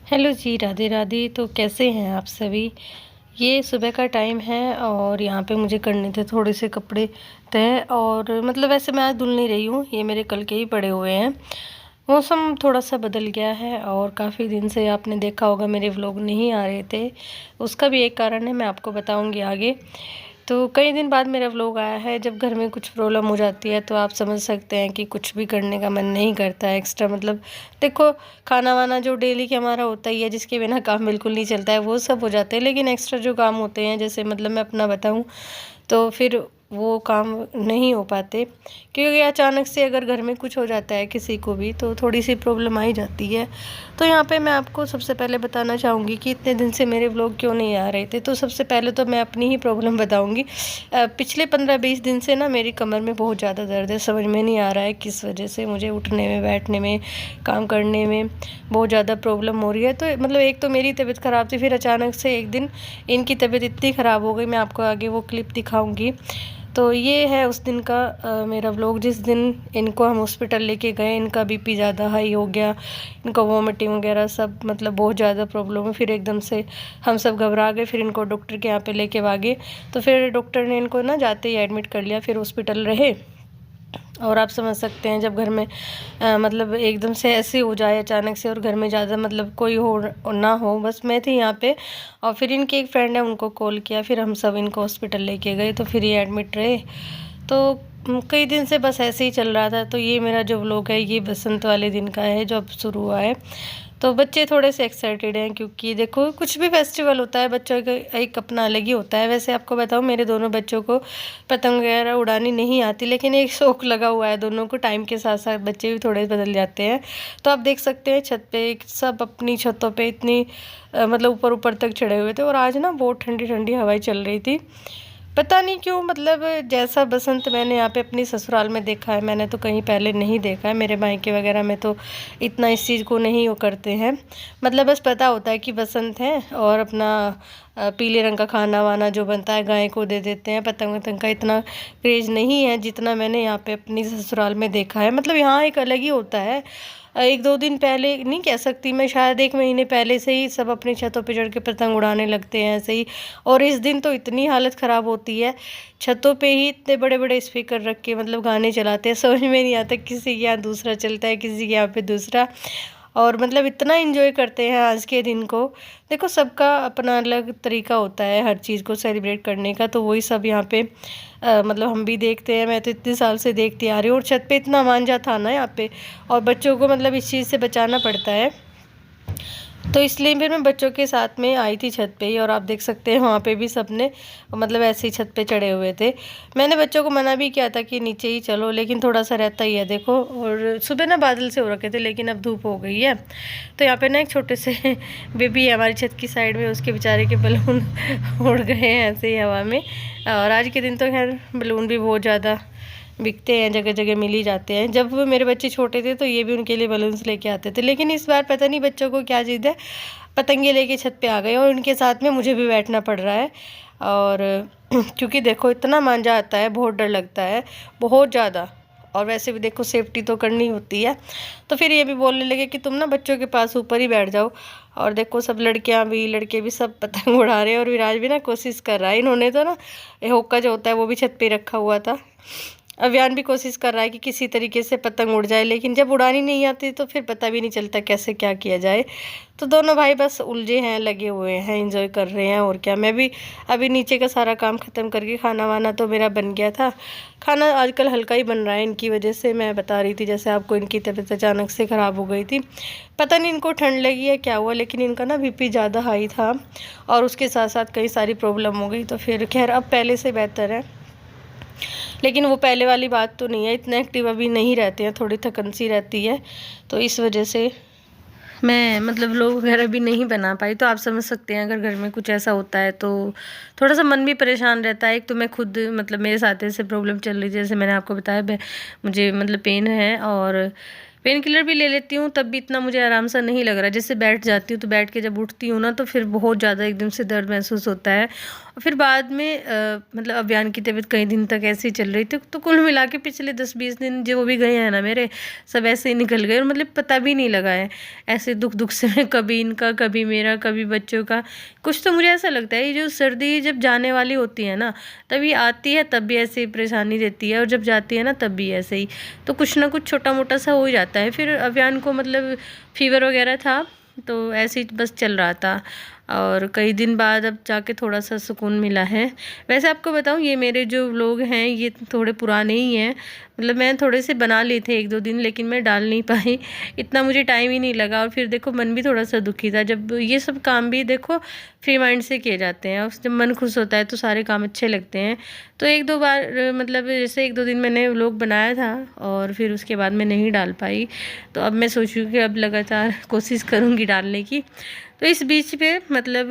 Hello जी, राधे राधे। तो कैसे हैं आप सभी? ये सुबह का टाइम है और यहाँ पे मुझे करने थे थोड़े से कपड़े तय, और मतलब वैसे मैं आज धुल नहीं रही हूँ, ये मेरे कल के ही पड़े हुए हैं। मौसम थोड़ा सा बदल गया है और काफ़ी दिन से आपने देखा होगा मेरे व्लॉग नहीं आ रहे थे। उसका भी एक कारण है, मैं आपको बताऊँगी आगे। तो कई दिन बाद मेरा व्लॉग आया है। जब घर में कुछ प्रॉब्लम हो जाती है तो आप समझ सकते हैं कि कुछ भी करने का मन नहीं करता है एक्स्ट्रा। मतलब देखो, खाना वाना जो डेली के हमारा होता ही है, जिसके बिना काम बिल्कुल नहीं चलता है, वो सब हो जाते हैं। लेकिन एक्स्ट्रा जो काम होते हैं, जैसे मतलब मैं अपना बताऊं, तो फिर वो काम नहीं हो पाते, क्योंकि अचानक से अगर घर में कुछ हो जाता है किसी को भी तो थोड़ी सी प्रॉब्लम आ ही जाती है। तो यहाँ पे मैं आपको सबसे पहले बताना चाहूँगी कि इतने दिन से मेरे व्लॉग क्यों नहीं आ रहे थे। तो सबसे पहले तो मैं अपनी ही प्रॉब्लम बताऊँगी। पिछले 15-20 दिन से ना मेरी कमर में बहुत ज़्यादा दर्द है। समझ में नहीं आ रहा है किस वजह से मुझे उठने में, बैठने में, काम करने में बहुत ज़्यादा प्रॉब्लम हो रही है। तो मतलब एक तो मेरी तबीयत ख़राब थी, फिर अचानक से एक दिन इनकी तबीयत इतनी ख़राब हो गई, मैं आपको आगे वो क्लिप दिखाऊंगी। तो ये है उस दिन का मेरा व्लॉग, जिस दिन इनको हम हॉस्पिटल लेके गए। इनका बीपी ज़्यादा हाई हो गया, इनको वॉमिटिंग वगैरह सब, मतलब बहुत ज़्यादा प्रॉब्लम है। फिर एकदम से हम सब घबरा गए, फिर इनको डॉक्टर के यहाँ पे लेके भागे। तो फिर डॉक्टर ने इनको ना जाते ही एडमिट कर लिया, फिर हॉस्पिटल रहे। और आप समझ सकते हैं जब घर में मतलब एकदम से ऐसे हो जाए अचानक से, और घर में ज़्यादा मतलब कोई हो ना हो, बस मैं थी यहाँ पे और फिर इनकी एक फ्रेंड है, उनको कॉल किया, फिर हम सब इनको हॉस्पिटल लेके गए। तो फिर ये एडमिट रहे। तो कई दिन से बस ऐसे ही चल रहा था। तो ये मेरा जो व्लॉग है ये बसंत वाले दिन का है, जो अब शुरू हुआ है। तो बच्चे थोड़े से एक्साइटेड हैं, क्योंकि देखो कुछ भी फेस्टिवल होता है बच्चों का एक अपना अलग ही होता है। वैसे आपको बताऊं, मेरे दोनों बच्चों को पतंग वगैरह उड़ानी नहीं आती, लेकिन एक शौक लगा हुआ है दोनों को। टाइम के साथ साथ बच्चे भी थोड़े बदल जाते हैं। तो आप देख सकते हैं छत पे सब अपनी छतों पे इतनी मतलब ऊपर ऊपर तक चढ़े हुए थे। और आज ना बहुत ठंडी ठंडी हवाएं चल रही थी। पता नहीं क्यों, मतलब जैसा बसंत मैंने यहाँ पे अपनी ससुराल में देखा है, मैंने तो कहीं पहले नहीं देखा है। मेरे मायके वगैरह में तो इतना इस चीज़ को नहीं वो करते हैं। मतलब बस पता होता है कि बसंत है और अपना पीले रंग का खाना वाना जो बनता है गाय को दे देते हैं। पतंग वतंग का इतना क्रेज नहीं है जितना मैंने यहाँ पे अपनी ससुराल में देखा है। मतलब यहाँ एक अलग ही होता है। 1-2 दिन पहले नहीं कह सकती मैं, शायद 1 महीने पहले से ही सब अपनी छतों पे चढ़ के पतंग उड़ाने लगते हैं ऐसे ही। और इस दिन तो इतनी हालत ख़राब होती है, छतों पे ही इतने बड़े बड़े स्पीकर रख के मतलब गाने चलाते हैं। समझ में नहीं आता, किसी के यहाँ दूसरा चलता है, किसी के यहाँ पे दूसरा। और मतलब इतना एंजॉय करते हैं आज के दिन को। देखो, सबका अपना अलग तरीका होता है हर चीज़ को सेलिब्रेट करने का। तो वही सब यहाँ पे मतलब हम भी देखते हैं। मैं तो इतने साल से देखती आ रही हूँ, और छत पे इतना मांझा था ना यहाँ पे, और बच्चों को मतलब इस चीज़ से बचाना पड़ता है। तो इसलिए फिर मैं बच्चों के साथ में आई थी छत पे ही, और आप देख सकते हैं वहाँ पे भी सबने मतलब ऐसे ही छत पे चढ़े हुए थे। मैंने बच्चों को मना भी किया था कि नीचे ही चलो, लेकिन थोड़ा सा रहता ही है देखो। और सुबह ना बादल से हो रखे थे, लेकिन अब धूप हो गई है। तो यहाँ पे ना एक छोटे से बेबी है हमारी छत की साइड में, उसके बेचारे के बलून उड़ गए हैं ऐसे ही हवा में। और आज के दिन तो खैर बलून भी बहुत ज़्यादा बिकते हैं, जगह जगह मिल ही जाते हैं। जब मेरे बच्चे छोटे थे तो ये भी उनके लिए बलून्स लेके आते थे, लेकिन इस बार पता नहीं बच्चों को क्या चीज़ है, पतंगे लेके छत पे आ गए, और उनके साथ में मुझे भी बैठना पड़ रहा है। और क्योंकि देखो इतना मांझा आता है, बहुत डर लगता है, बहुत ज़्यादा। और वैसे भी देखो सेफ्टी तो करनी होती है। तो फिर ये भी बोलने लगे कि तुम ना बच्चों के पास ऊपर ही बैठ जाओ। और देखो सब लड़कियां भी लड़के भी सब पतंग उड़ा रहे हैं, और विराज भी ना कोशिश कर रहा है। इन्होंने तो ना होक्का जो होता है वो भी छत पे रखा हुआ था। अभियान भी कोशिश कर रहा है कि किसी तरीके से पतंग उड़ जाए, लेकिन जब उड़ानी नहीं आती तो फिर पता भी नहीं चलता कैसे क्या किया जाए। तो दोनों भाई बस उलझे हैं, लगे हुए हैं, एंजॉय कर रहे हैं। और क्या, मैं भी अभी नीचे का सारा काम ख़त्म करके, खाना वाना तो मेरा बन गया था। खाना आजकल हल्का ही बन रहा है इनकी वजह से। मैं बता रही थी जैसे आपको, इनकी तबीयत अचानक से ख़राब हो गई थी। पता नहीं इनको ठंड लगी है क्या हुआ, लेकिन इनका ना बीपी ज़्यादा हाई था, और उसके साथ साथ कई सारी प्रॉब्लम हो गई। तो फिर खैर अब पहले से बेहतर है, लेकिन वो पहले वाली बात तो नहीं है। इतने एक्टिव अभी नहीं रहते हैं, थोड़ी थकन सी रहती है। तो इस वजह से मैं मतलब लोग वगैरह भी नहीं बना पाई। तो आप समझ सकते हैं अगर घर में कुछ ऐसा होता है तो थोड़ा सा मन भी परेशान रहता है। एक तो मैं खुद मतलब मेरे साथ ऐसे प्रॉब्लम चल रही थी, जैसे मैंने आपको बताया, मुझे मतलब पेन है, और पेन किलर भी ले लेती हूँ तब भी इतना मुझे आराम सा नहीं लग रहा। जैसे बैठ जाती हूँ तो बैठ के जब उठती हूँ ना तो फिर बहुत ज़्यादा एकदम से दर्द महसूस होता है। और फिर बाद में मतलब अभियान की तबीयत कई दिन तक ऐसे ही चल रही थी। तो कुल मिला के पिछले 10-20 दिन जो भी गए हैं ना मेरे, सब ऐसे ही निकल गए और मतलब पता भी नहीं लगा है। ऐसे दुख दुख से मैं कभी इनका, कभी मेरा, कभी बच्चों का। कुछ तो मुझे ऐसा लगता है ये जो सर्दी जब जाने वाली होती है ना, तभी आती है तब भी ऐसे परेशानी देती है, और जब जाती है ना तब भी ऐसे ही। तो कुछ ना कुछ छोटा मोटा सा हो ही जाता है। फिर अभियान को मतलब फीवर वगैरह था, तो ऐसे ही बस चल रहा था। और कई दिन बाद अब जाके थोड़ा सा सुकून मिला है। वैसे आपको बताऊँ, ये मेरे जो व्लॉग हैं ये थोड़े पुराने ही हैं। मतलब मैं थोड़े से बना लिए थे 1-2 दिन, लेकिन मैं डाल नहीं पाई, इतना मुझे टाइम ही नहीं लगा। और फिर देखो मन भी थोड़ा सा दुखी था। जब ये सब काम भी देखो फ्री माइंड से किए जाते हैं, और जब मन खुश होता है तो सारे काम अच्छे लगते हैं। तो 1-2 बार मतलब जैसे 1-2 दिन मैंने व्लॉग बनाया था और फिर उसके बाद मैं नहीं डाल पाई। तो अब मैं सोच रही हूँ कि अब लगातार कोशिश करूँगी डालने की। तो इस बीच पे मतलब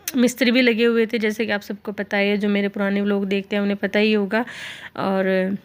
मिस्त्री भी लगे हुए थे, जैसे कि आप सबको पता है, जो मेरे पुराने व्लॉग देखते हैं उन्हें पता ही होगा। और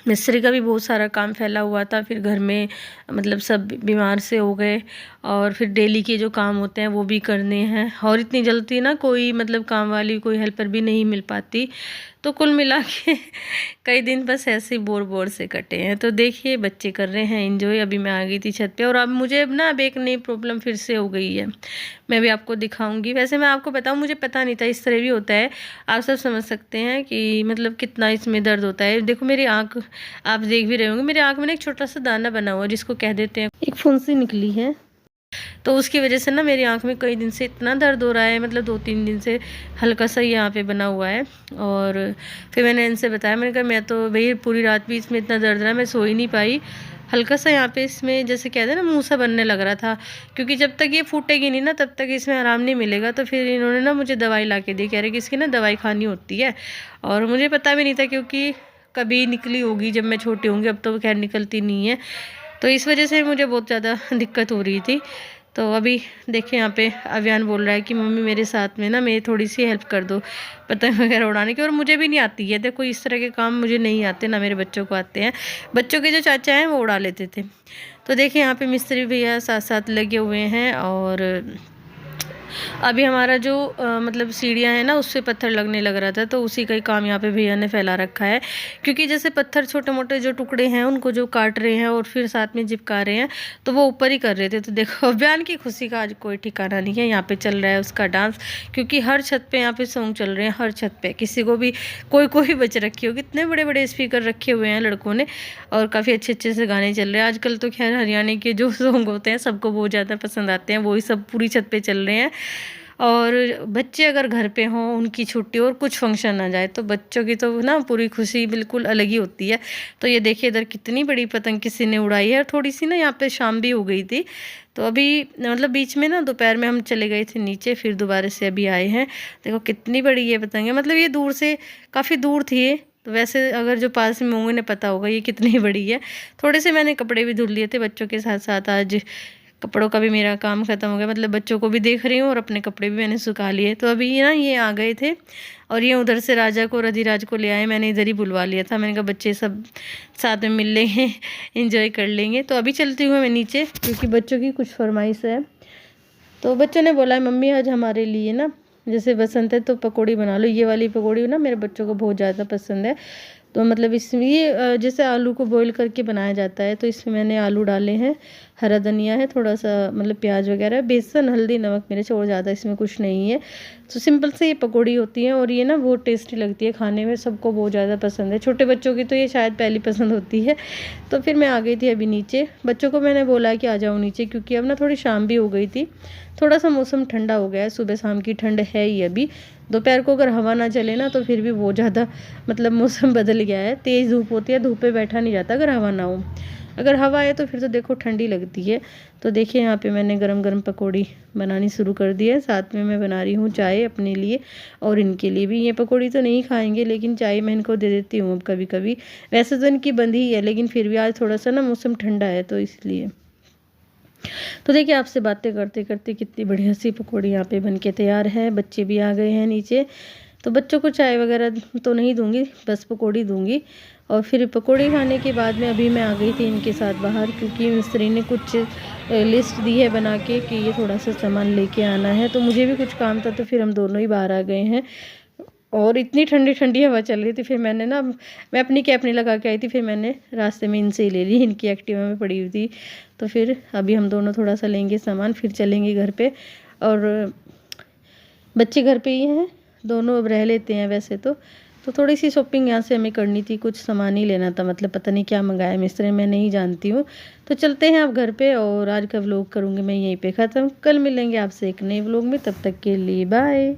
मिस्त्री का भी बहुत सारा काम फैला हुआ था। फिर घर में मतलब सब बीमार से हो गए, और फिर डेली के जो काम होते हैं वो भी करने हैं, और इतनी जल्दी ना कोई मतलब काम वाली, कोई हेल्पर भी नहीं मिल पाती। तो कुल मिला के कई दिन बस ऐसे ही बोर बोर से कटे हैं। तो देखिए बच्चे कर रहे हैं एंजॉय। अभी मैं आ गई थी छत पे, और अब मुझे अब एक नई प्रॉब्लम फिर से हो गई है, मैं भी आपको दिखाऊंगी। वैसे मैं आपको बताऊं, मुझे पता नहीं था इस तरह भी होता है। आप सब समझ सकते हैं कि मतलब कितना इसमें दर्द होता है। देखो मेरी आँख, आप देख भी रहे होंगे, मेरी आँख में ना एक छोटा सा दाना बना हुआ है, जिसको कह देते हैं एक फुंसी निकली है। तो उसकी वजह से ना मेरी आँख में कई दिन से इतना दर्द हो रहा है, मतलब 2-3 दिन से हल्का सा यहाँ पे बना हुआ है। और फिर मैंने इनसे बताया, मैंने कहा मैं तो भाई पूरी रात भी इसमें इतना दर्द रहा, मैं सो ही नहीं पाई। हल्का सा यहाँ पे इसमें जैसे कहते हैं ना मुँह सा बनने लग रहा था, क्योंकि जब तक ये फूटेगी नहीं ना तब तक इसमें आराम नहीं मिलेगा। तो फिर इन्होंने ना मुझे दवाई ला के दी, कह रहे कि इसकी ना दवाई खानी होती है। और मुझे पता भी नहीं था, क्योंकि कभी निकली होगी जब मैं छोटी होंगी, अब तो खैर निकलती नहीं है। तो इस वजह से मुझे बहुत ज़्यादा दिक्कत हो रही थी। तो अभी देखिए यहाँ पे अभियान बोल रहा है कि मम्मी मेरे साथ में ना मेरी थोड़ी सी हेल्प कर दो पतंग वगैरह उड़ाने की। और मुझे भी नहीं आती है, देखो इस तरह के काम मुझे नहीं आते, ना मेरे बच्चों को आते हैं। बच्चों के जो चाचा हैं वो उड़ा लेते थे। तो देखिए यहाँ पे मिस्त्री भैया साथ साथ लगे हुए हैं। और अभी हमारा जो मतलब सीढ़ियाँ हैं ना, उससे पत्थर लगने लग रहा था, तो उसी का ही काम यहाँ पे भैया ने फैला रखा है। क्योंकि जैसे पत्थर छोटे मोटे जो टुकड़े हैं उनको जो काट रहे हैं और फिर साथ में चिपका रहे हैं, तो वो ऊपर ही कर रहे थे। तो देखो अभियान की खुशी का आज कोई ठिकाना नहीं है। यहाँ पे चल रहा है उसका डांस, क्योंकि हर छत पे यहाँ पे सॉन्ग चल रहे हैं, हर छत पे किसी को भी कोई कोई बच रखी होगी। इतने बड़े बड़े स्पीकर रखे हुए हैं लड़कों ने, और काफ़ी अच्छे अच्छे से गाने चल रहे हैं आजकल। तो खैर हरियाणा के जो सॉन्ग होते हैं सबको बहुत ज़्यादा पसंद आते हैं, वही सब पूरी छत पे चल रहे हैं। और बच्चे अगर घर पे हों, उनकी छुट्टी और कुछ फंक्शन ना जाए, तो बच्चों की तो ना पूरी खुशी बिल्कुल अलग ही होती है। तो ये देखिए इधर कितनी बड़ी पतंग किसी ने उड़ाई है। और थोड़ी सी ना यहाँ पे शाम भी हो गई थी, तो अभी मतलब बीच में ना दोपहर में हम चले गए थे नीचे, फिर दोबारा से अभी आए हैं। देखो कितनी बड़ी ये पतंग है, मतलब ये दूर से काफ़ी दूर थी ये। तो वैसे अगर जो पास में होंगे ने पता होगा ये कितनी बड़ी है। थोड़े से मैंने कपड़े भी धुल लिए थे बच्चों के साथ साथ, आज कपड़ों का भी मेरा काम ख़त्म हो गया। मतलब बच्चों को भी देख रही हूँ और अपने कपड़े भी मैंने सुखा लिए। तो अभी ना ये आ गए थे, और ये उधर से राजा को, रधिराज को ले आए। मैंने इधर ही बुलवा लिया था, मैंने कहा बच्चे सब साथ में मिल लेंगे, इंजॉय कर लेंगे। तो अभी चलती हूँ मैं नीचे, क्योंकि बच्चों की कुछ फरमाइश है। तो बच्चों ने बोला है मम्मी आज हमारे लिए ना, जैसे बसंत है तो पकौड़ी बना लो। ये वाली पकौड़ी ना मेरे बच्चों को बहुत ज़्यादा पसंद है। तो मतलब इसमें ये जैसे आलू को बॉईल करके बनाया जाता है, तो इसमें मैंने आलू डाले हैं, हरा धनिया है, थोड़ा सा मतलब प्याज वगैरह, बेसन, हल्दी, नमक, मिर्च, और ज़्यादा इसमें कुछ नहीं है। तो सिंपल से ये पकौड़ी होती है, और ये ना बहुत टेस्टी लगती है खाने में, सबको बहुत ज़्यादा पसंद है। छोटे बच्चों की तो ये शायद पहली पसंद होती है। तो फिर मैं आ गई थी अभी नीचे, बच्चों को मैंने बोला कि आ जाओ नीचे, क्योंकि अब ना थोड़ी शाम भी हो गई थी, थोड़ा सा मौसम ठंडा हो गया है। सुबह शाम की ठंड है ही अभी। दोपहर को अगर हवा ना चले ना तो फिर भी बहुत ज़्यादा मतलब मौसम बदल गया है, तेज़ धूप होती है, धूप पे बैठा नहीं जाता अगर हवा ना हो। अगर हवा है तो फिर तो देखो ठंडी लगती है। तो देखिए यहाँ पे मैंने गरम गरम पकौड़ी बनानी शुरू कर दी है, साथ में मैं बना रही हूँ चाय अपने लिए और इनके लिए भी। ये पकौड़ी तो नहीं खाएंगे, लेकिन चाय मैं इनको दे देती हूँ अब कभी कभी। वैसे तो इनकी बंद ही है, लेकिन फिर भी आज थोड़ा सा ना मौसम ठंडा है तो इसलिए। तो देखिए आपसे बातें करते करते कितनी बढ़िया सी पकौड़ी यहाँ पे बन के तैयार है। बच्चे भी आ गए हैं नीचे, तो बच्चों को चाय वगैरह तो नहीं दूँगी, बस पकौड़ी दूँगी। और फिर पकौड़ी खाने के बाद में अभी मैं आ गई थी इनके साथ बाहर, क्योंकि मिस्त्री ने कुछ लिस्ट दी है बना के कि ये थोड़ा-सा सामान लेके आना है, तो मुझे भी कुछ काम था, तो फिर हम दोनों ही बाहर आ गए हैं। और इतनी ठंडी-ठंडी हवा चल रही थी, फिर मैंने ना, मैं अपनी कैप नहीं लगा के आई थी, फिर मैंने रास्ते में इनसे ही ले ली, इनकी एक्टिवा में पड़ी हुई थी। तो फिर अभी हम दोनों थोड़ा-सा लेंगे सामान, फिर चलेंगे घर पे। और बच्चे घर पे ही हैं, दोनों अब रह लेते हैं वैसे तो थोड़ी-सी शॉपिंग यहाँ से हमें करनी थी, कुछ सामान ही लेना था, मतलब पता नहीं क्या मँगाया मिस्त्री ने, मैं नहीं जानती हूँ। तो चलते हैं अब घर पे, और आज का व्लॉग करूँगी मैं यहीं पे ख़त्म। कल मिलेंगे आपसे एक नए व्लॉग में, तब तक के लिए बाय।